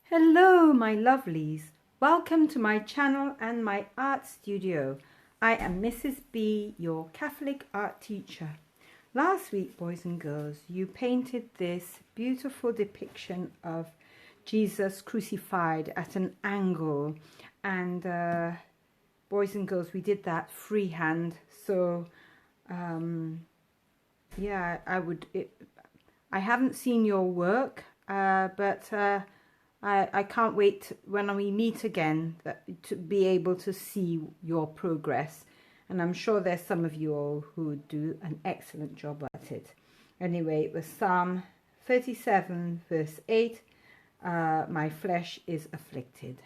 Hello my lovelies, welcome to my channel and my art studio. I am Mrs. B, your Catholic art teacher. Last week, boys and girls, you painted this beautiful depiction of Jesus crucified at an angle, and boys and girls, we did that freehand. So yeah, I haven't seen your work, but I can't wait when we meet again to be able to see your progress. And I'm sure there's some of you all who do an excellent job at it. Anyway, it was Psalm 37 verse 8. My flesh is afflicted.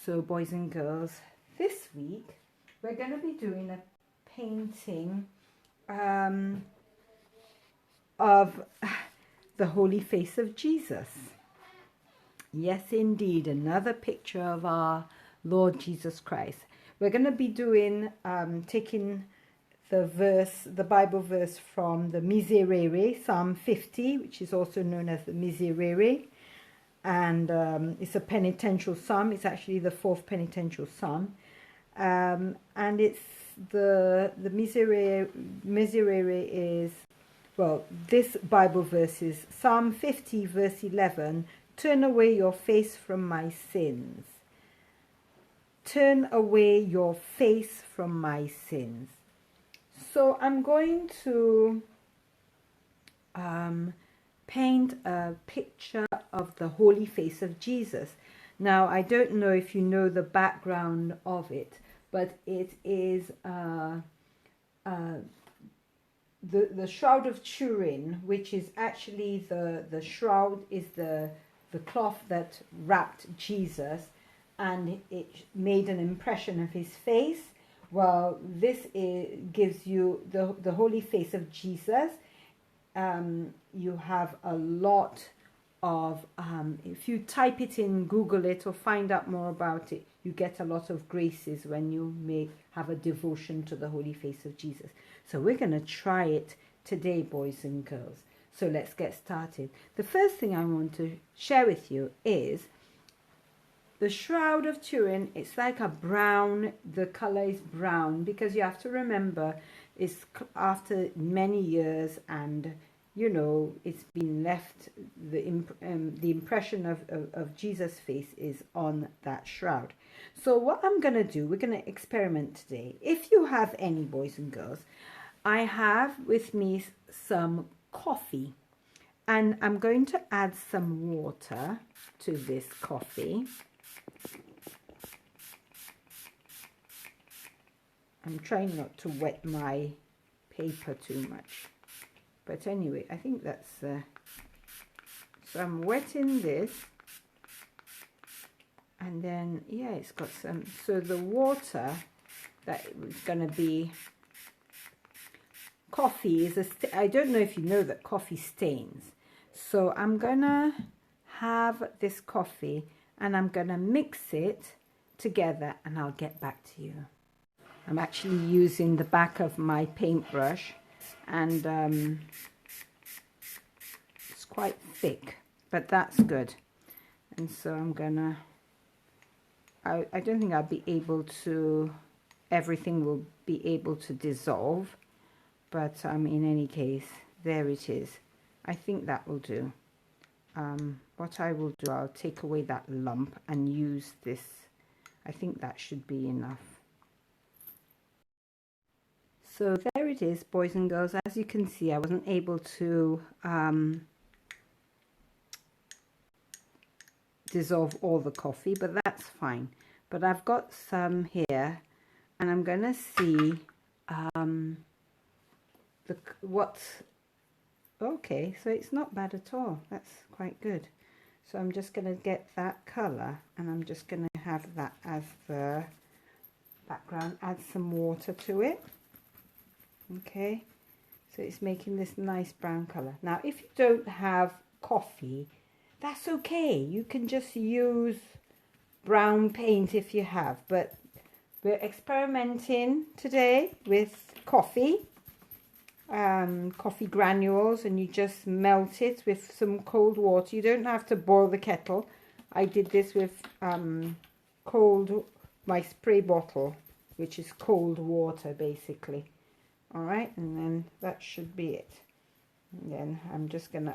So boys and girls, this week we're going to be doing a painting of the holy face of Jesus. Yes, indeed, another picture of our Lord Jesus Christ. We're going to be doing, taking the Bible verse from the Miserere, Psalm 50, which is also known as the Miserere. And it's a penitential psalm. It's actually the fourth penitential psalm. And it's the Miserere is, well, this Bible verse is Psalm 50, verse 11. Turn away your face from my sins. Turn away your face from my sins. So I'm going to paint a picture of the holy face of Jesus. Now, I don't know if you know the background of it, but it is the Shroud of Turin, which is actually the shroud is the cloth that wrapped Jesus, and it made an impression of his face. Well, this gives you the holy face of Jesus. You have a lot of, if you type it in, Google it, or find out more about it, you get a lot of graces when you may have a devotion to the holy face of Jesus. So we're going to try it today, boys and girls. So let's get started. The first thing I want to share with you is the Shroud of Turin. It's like a brown, the color is brown, because you have to remember it's after many years, and you know it's been left, the impression of Jesus' face is on that shroud. So what I'm going to do, we're going to experiment today. If you have any, boys and girls, I have with me some coffee, and I'm going to add some water to this coffee. I'm trying not to wet my paper too much, but anyway, I think that's so I'm wetting this, and then yeah, it's got some, so the water that is going to be, coffee is I don't know if you know that coffee stains. So I'm gonna have this coffee and I'm gonna mix it together, and I'll get back to you. I'm actually using the back of my paintbrush, and it's quite thick, but that's good. And so I'm gonna, I don't think I'll be able to, everything will be able to dissolve. But in any case, there it is. I think that will do. What I will do, I'll take away that lump and use this. I think that should be enough. So there it is, boys and girls. As you can see, I wasn't able to dissolve all the coffee, but that's fine. But I've got some here, and I'm going to see okay, so it's not bad at all. That's quite good. So I'm just going to get that color, and I'm just going to have that as the background. Add some water to it. Okay, so it's making this nice brown color. Now, if you don't have coffee, that's okay. You can just use brown paint if you have, but we're experimenting today with coffee. Coffee granules, and you just melt it with some cold water. You don't have to boil the kettle. I did this with my spray bottle, which is cold water basically. All right, and then that should be it. And then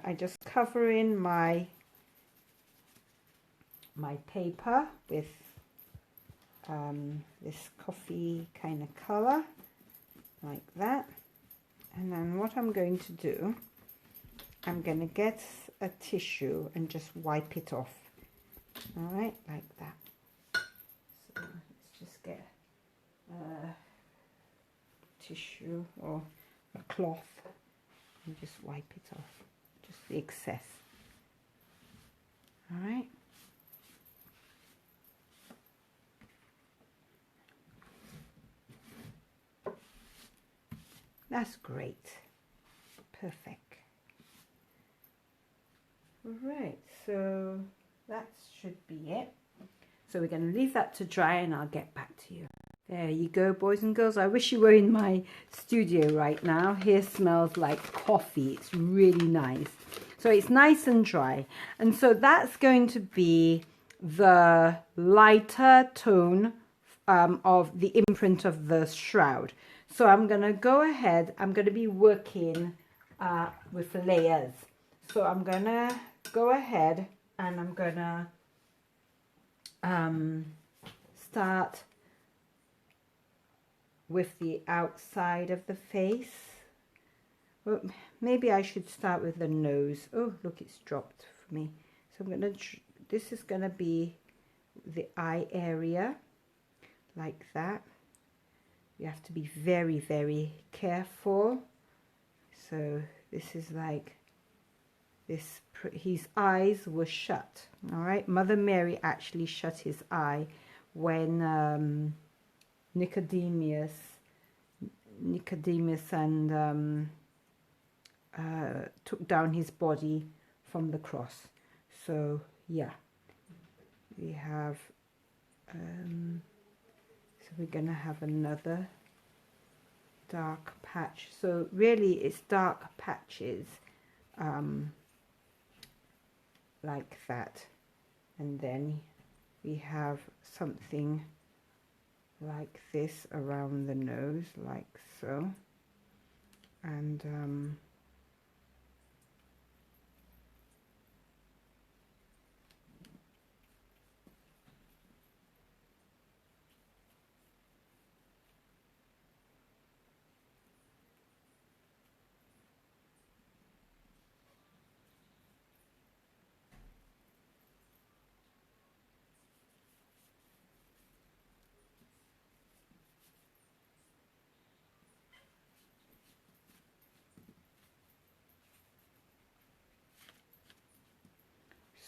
I just cover in my paper with this coffee kind of color, like that. And then what I'm going to do, I'm going to get a tissue and just wipe it off. All right, like that. So let's just get a tissue or a cloth and just wipe it off, just the excess. All right. That's great. Perfect. Right, so that should be it. So we're going to leave that to dry and I'll get back to you. There you go, boys and girls. I wish you were in my studio right now. Here smells like coffee. It's really nice. So it's nice and dry. And so that's going to be the lighter tone of the imprint of the shroud. So I'm going to go ahead. I'm going to be working with layers. So I'm going to go ahead and I'm going to start with the outside of the face. Well, maybe I should start with the nose. Oh, look, it's dropped for me. So I'm going to, this is going to be the eye area, like that. You have to be very, very careful. So this is like this, his eyes were shut. All right, Mother Mary actually shut his eye when Nicodemus and took down his body from the cross. So yeah, we have so we're gonna have another dark patch. So really it's dark patches like that, and then we have something like this around the nose, like so, and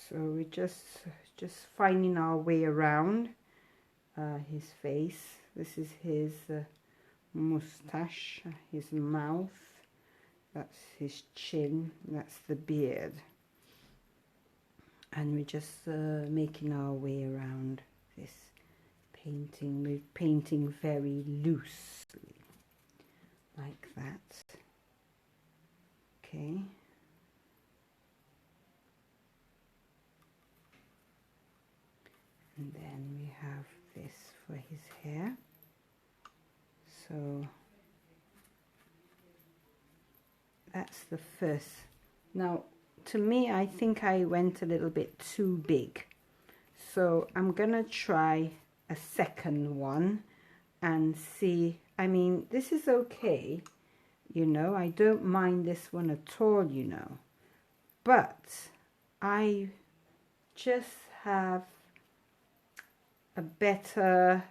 so we're just finding our way around his face. This is his mustache, his mouth, that's his chin, that's the beard, and we're just making our way around this painting. We're painting very loosely, like that. Okay. And then we have this for his hair. So that's the first. Now, to me, I think I went a little bit too big. So I'm gonna try a second one and see. I mean, this is okay, you know, I don't mind this one at all, you know. But I just have a better,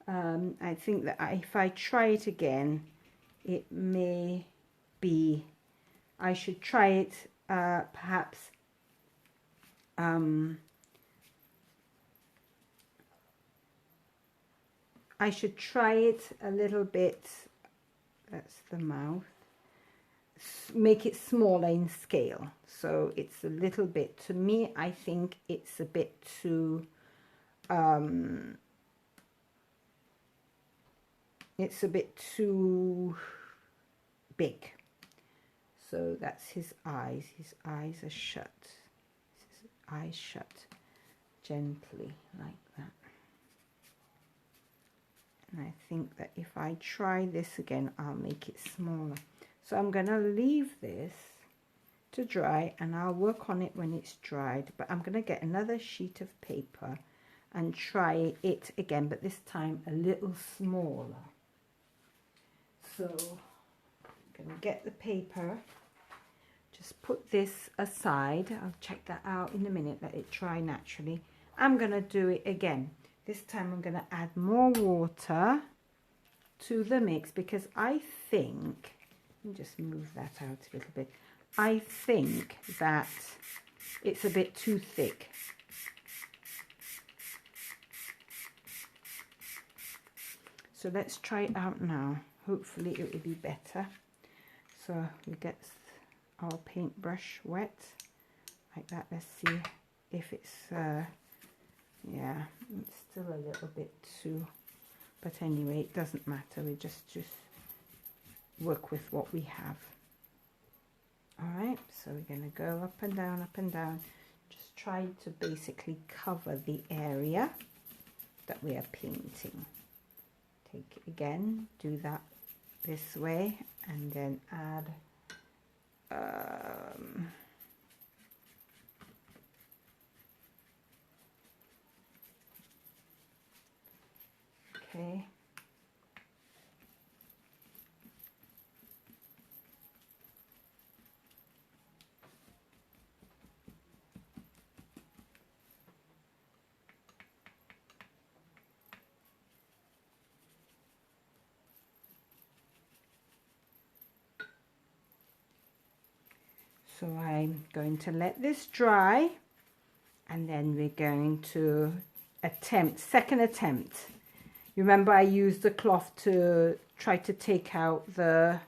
I think that if I try it again, it may be, I should try it perhaps I should try it a little bit, that's the mouth, make it smaller in scale. So it's a little bit, to me, I think it's a bit too, it's a bit too big. So that's his eyes. His eyes are shut. His eyes shut. gently like that. And I think that if I try this again, I'll make it smaller. So I'm going to leave this to dry, and I'll work on it when it's dried. But I'm going to get another sheet of paper and try it again, but this time a little smaller. So I'm going to get the paper, just put this aside. I'll check that out in a minute, let it dry naturally. I'm going to do it again. This time I'm going to add more water to the mix, because I think, let me just move that out a little bit. I think that it's a bit too thick. So let's try it out now. Hopefully it will be better. So we get our paintbrush wet like that. Let's see if it's, yeah, it's still a little bit too, but anyway, it doesn't matter. We just work with what we have. All right, so we're going to go up and down, just try to basically cover the area that we are painting. Take it again, do that this way, and then add okay. So I'm going to let this dry, and then we're going to second attempt. Remember, I used the cloth to try to take out the,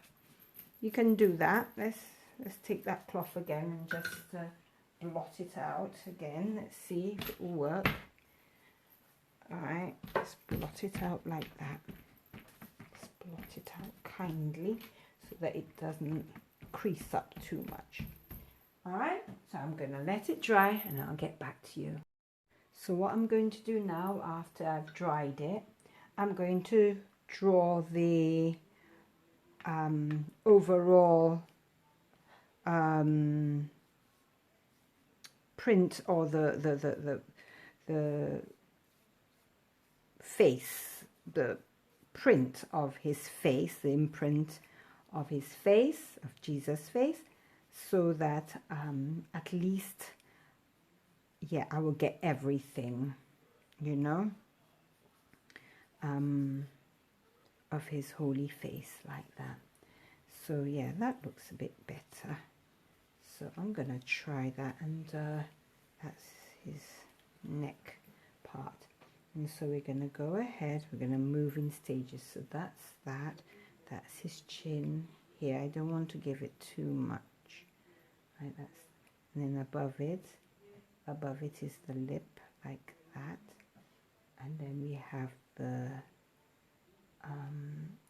you can do that. Let's take that cloth again and just blot it out again. Let's see if it will work. All right, let's blot it out like that. Let's blot it out kindly so that it doesn't crease up too much. All right, so I'm going to let it dry and I'll get back to you. So what I'm going to do now, after I've dried it, I'm going to draw the overall print, or the face, the print of his face, the imprint of his face, of Jesus' face, so that at least, yeah, I will get everything, you know, of his holy face like that. So yeah, that looks a bit better. So I'm gonna try that, and that's his neck part. And so we're gonna go ahead, we're gonna move in stages. So that's his chin here. I don't want to give it too much. Right, and then above it is the lip like that, and then we have the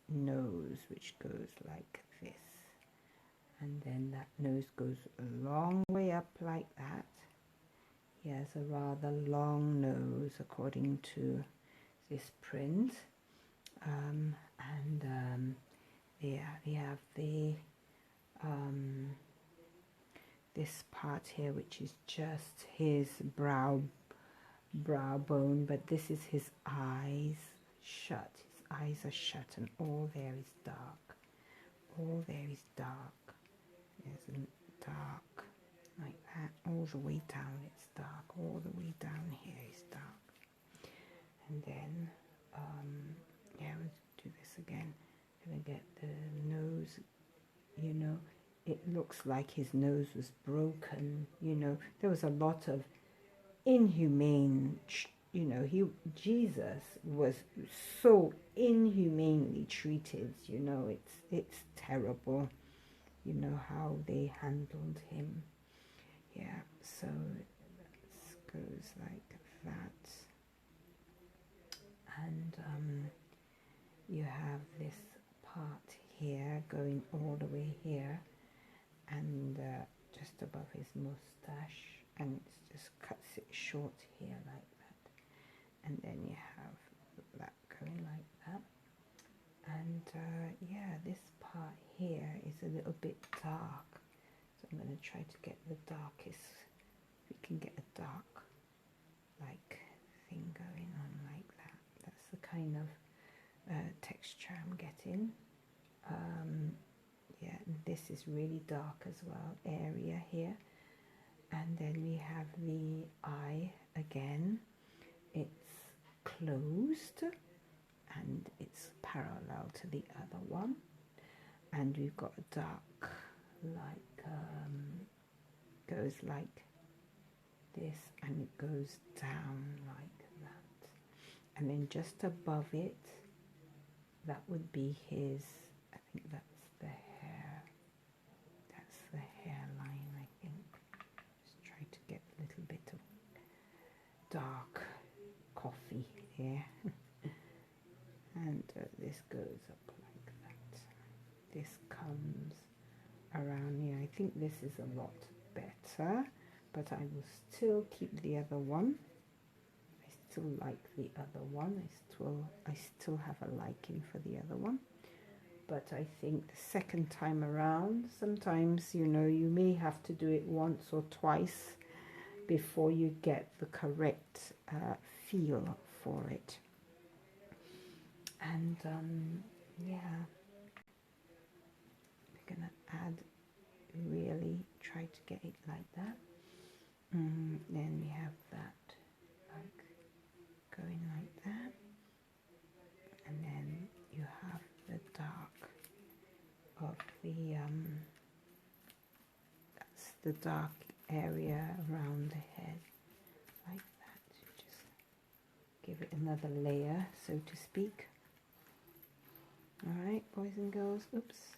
nose, which goes like this, and then that nose goes a long way up like that. He has a rather long nose according to this print, and yeah, we have the this part here, which is just his brow bone, but this is his eyes shut. His eyes are shut, and all there is dark. All there is dark. There's a dark like that. All the way down it's dark. All the way down here is dark. And then yeah, we'll do this again. Gonna get the nose, you know, it looks like his nose was broken, you know. There was a lot of inhumane, you know, Jesus was so inhumanely treated, you know. It's terrible, you know, how they handled him. Yeah, so it goes like that. And you have this part here going all the way here, and just above his mustache, and it just cuts it short here like and then you have that going like that. And yeah, this part here is a little bit dark, so I'm going to try to get the darkest, we can get a dark like thing going on like that. That's the kind of texture I'm getting. Yeah, and this is really dark as well, area here. And then we have the eye again. It's closed and it's parallel to the other one. And we've got a dark, like, goes like this, and it goes down like that. And then just above it, that would be his, I think that's the hair. That's the hairline, I think. Just try to get a little bit of dark coffee here. And this goes up like that. This comes around here. I think this is a lot better, but I will still keep the other one. I still like the other one. I still have a liking for the other one. But I think the second time around, sometimes, you know, you may have to do it once or twice before you get the correct feel for it. And yeah, we're gonna add, really try to get it like that. Then we have that like going like that, and then you have the dark of the that's the dark area around the head like that. So just give it another layer, so to speak. All right, boys and girls. Oops,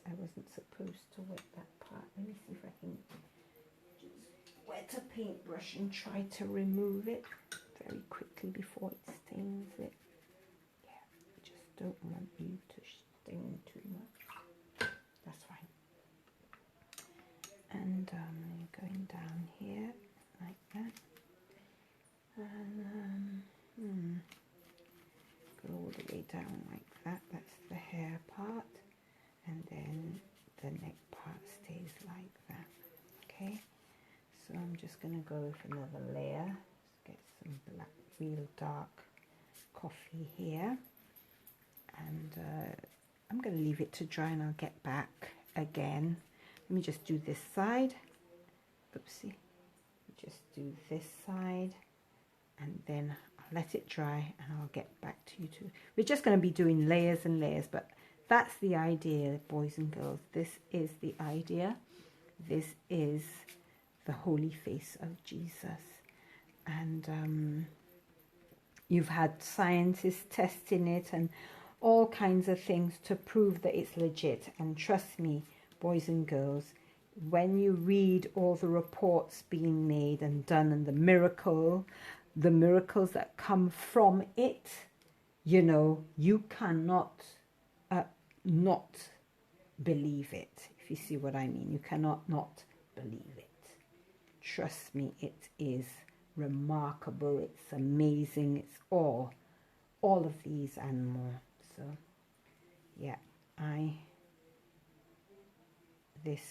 I wasn't supposed to wet that part. Let me see if I can just wet a paintbrush and try to remove it very quickly before it stains it. Yeah, I just don't want you to stain too much. That's fine. And going down here like that. And go all the way down like that. That's the hair part, and then the neck part stays like that. Okay, so I'm just going to go with another layer. Just get some black, real dark coffee here, and I'm going to leave it to dry, and I'll get back again. Let me just do this side. Oopsie. Just do this side, and then let it dry, and I'll get back to you too. We're just going to be doing layers and layers, but that's the idea, boys and girls. This is the idea. This is the holy face of Jesus. And you've had scientists testing it and all kinds of things to prove that it's legit. And trust me, boys and girls, when you read all the reports being made and done, and the miracles that come from it, you know, you cannot not believe it, if you see what I mean. You cannot not believe it. Trust me, it is remarkable, it's amazing, it's all of these and more. So yeah, this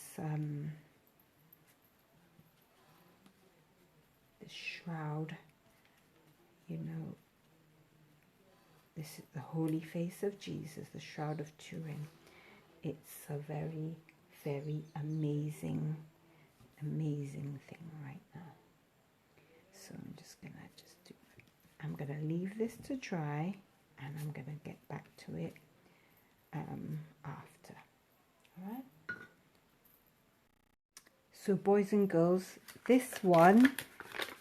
shroud, you know, this is the holy face of Jesus, the Shroud of Turin. It's a very, very amazing thing right now. So I'm just gonna do it. I'm gonna leave this to dry, and I'm gonna get back to it after. All right. So boys and girls, this one,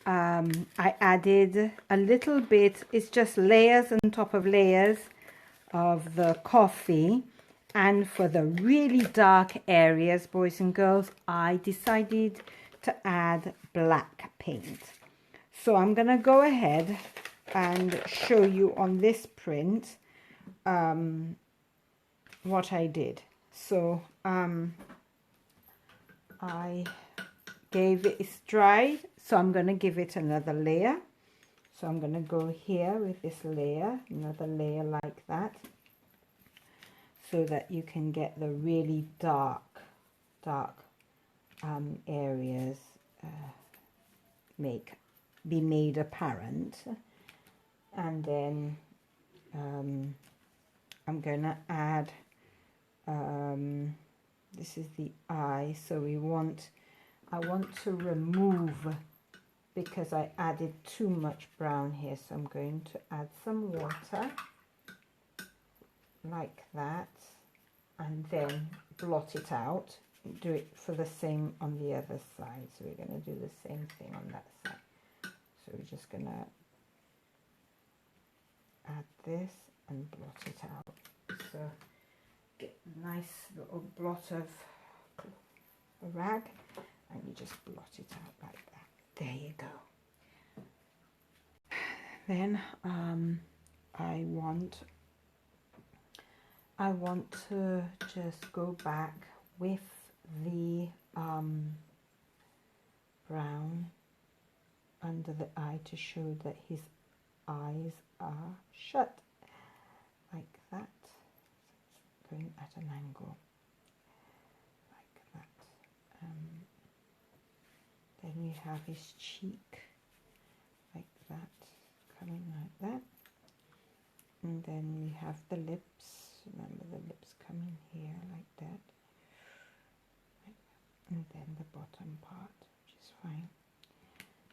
I added a little bit, it's just layers on top of layers of the coffee. And for the really dark areas, boys and girls, I decided to add black paint. So I'm going to go ahead and show you on this print what I did. So I gave it, it's dried, so I'm going to give it another layer. So So I'm going to go here with this layer, another layer like that, so that you can get the really dark areas be made apparent. And then I'm going to add, this is the eye, so I want to remove, because I added too much brown here, so I'm going to add some water like that, and then blot it out. Do it for the same on the other side. So we're going to do the same thing on that side. So we're just going to add this and blot it out. So get a nice little blot of a rag, and you just blot it out like that. There you go. Then I want to just go back with the brown under the eye to show that his eyes are shut, like that. So it's going at an angle, like that. Then we have his cheek, like that, coming like that. And then we have the lips. Remember, the lips coming here like that. And then the bottom part, which is fine.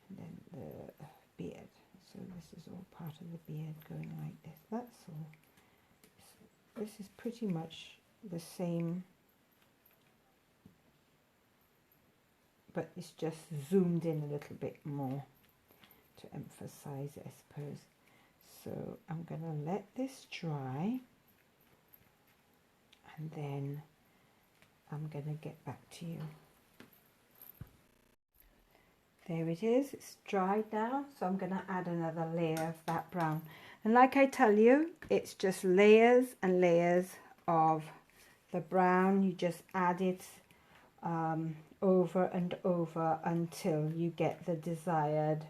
And then the beard. So this is all part of the beard going like this. That's all. So this is pretty much the same, but it's just zoomed in a little bit more to emphasize it, I suppose. So I'm going to let this dry, and then I'm going to get back to you. There it is, it's dried now, so I'm going to add another layer of that brown. And like I tell you, it's just layers and layers of the brown. You just add it over and over until you get the desired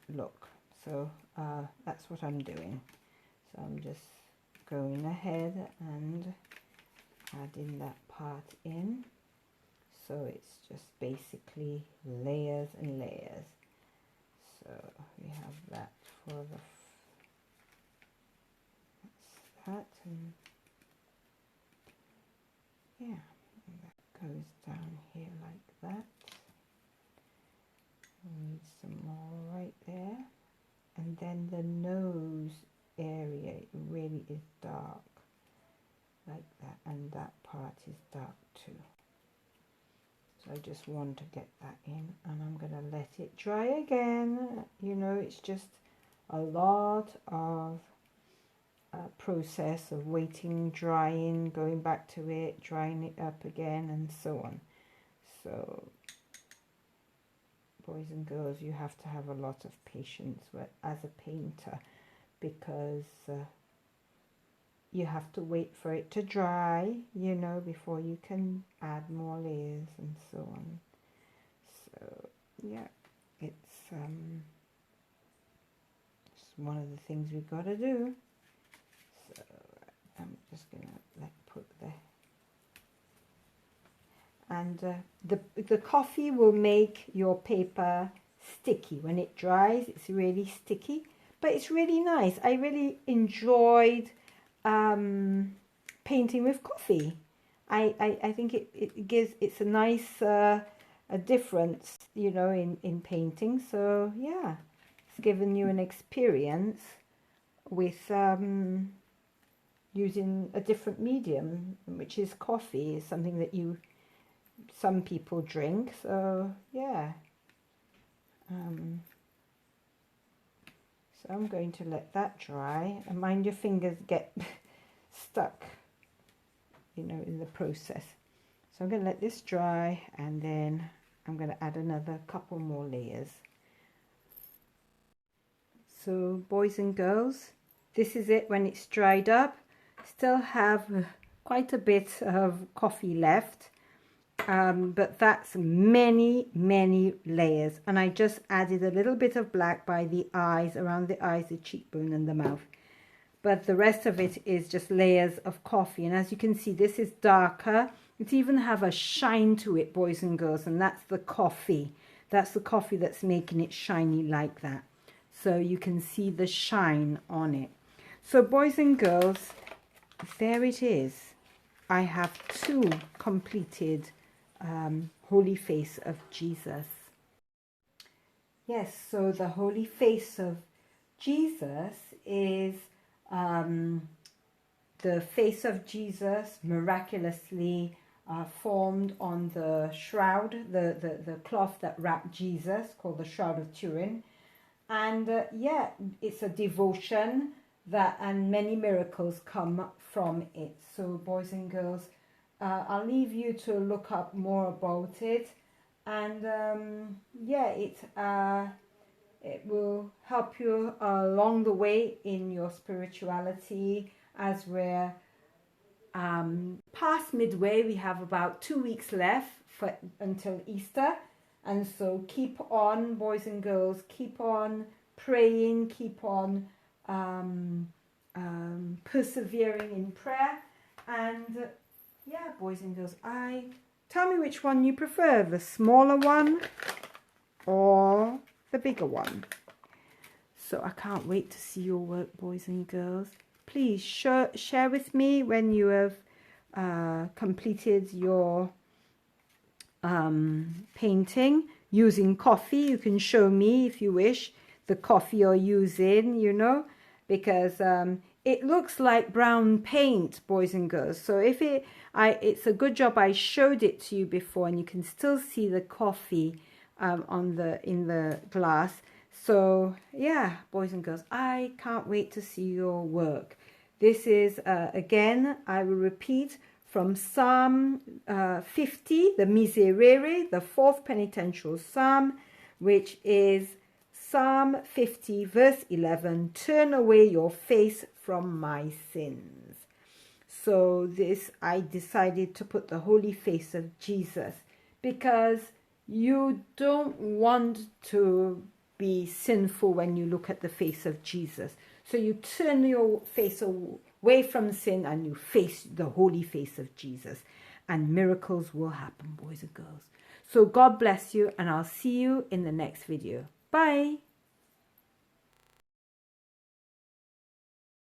look. So that's what I'm doing. So I'm just going ahead and adding that part in. So it's just basically layers and layers. So we have that for the, that's that, and yeah, and that goes down here like that. We need some more right there. And then the nose area really is dark, like that, and that part is dark too. So I just want to get that in, and I'm going to let it dry again. You know, it's just a lot of process of waiting, drying, going back to it, drying it up again, and so on. So boys and girls, you have to have a lot of patience as a painter, because you have to wait for it to dry, you know, before you can add more layers and so on. So yeah, it's one of the things we've got to do. So I'm just gonna put the coffee will make your paper sticky when it dries. It's really sticky, but it's really nice. I really enjoyed painting with coffee. I think it's a nice a difference, you know, in painting. So yeah, it's given you an experience with using a different medium, which is coffee. Is something that some people drink. So yeah. So I'm going to let that dry, and mind your fingers get stuck, you know, in the process. So I'm going to let this dry, and then I'm going to add another couple more layers. So boys and girls, this is it when it's dried up. Still have quite a bit of coffee left, But that's many layers, and I just added a little bit of black by the eyes, around the eyes, the cheekbone and the mouth, but the rest of it is just layers of coffee. And as you can see, this is darker. It even have a shine to it, boys and girls, and that's the coffee. That's the coffee that's making it shiny like that. So you can see the shine on it. So boys and girls, there it is. I have 2 completed Holy Face of Jesus. Yes, so the Holy Face of Jesus is the face of Jesus miraculously formed on the shroud, the cloth that wrapped Jesus, called the Shroud of Turin. And yeah, it's a devotion that, and many miracles come from it. So boys and girls, I'll leave you to look up more about it. And yeah, it will help you along the way in your spirituality, as we're past midway. We have about 2 weeks left until Easter. And so keep on, boys and girls, keep on praying, keep on persevering in prayer. And yeah, boys and girls, tell me which one you prefer, the smaller one or the bigger one. So I can't wait to see your work, boys and girls. Please share with me when you have completed your painting using coffee. You can show me, if you wish, the coffee you're using, you know, because it looks like brown paint, boys and girls. So if it's a good job I showed it to you before, and you can still see the coffee in the glass. So yeah, boys and girls, I can't wait to see your work. This is again, I will repeat, from Psalm 50, the Miserere, the 4th penitential psalm, which is Psalm 50 verse 11, turn away your face from my sins. So this, I decided to put the Holy Face of Jesus, because you don't want to be sinful when you look at the face of Jesus. So you turn your face away from sin and you face the Holy Face of Jesus, and miracles will happen, boys and girls. So God bless you, and I'll see you in the next video. Bye.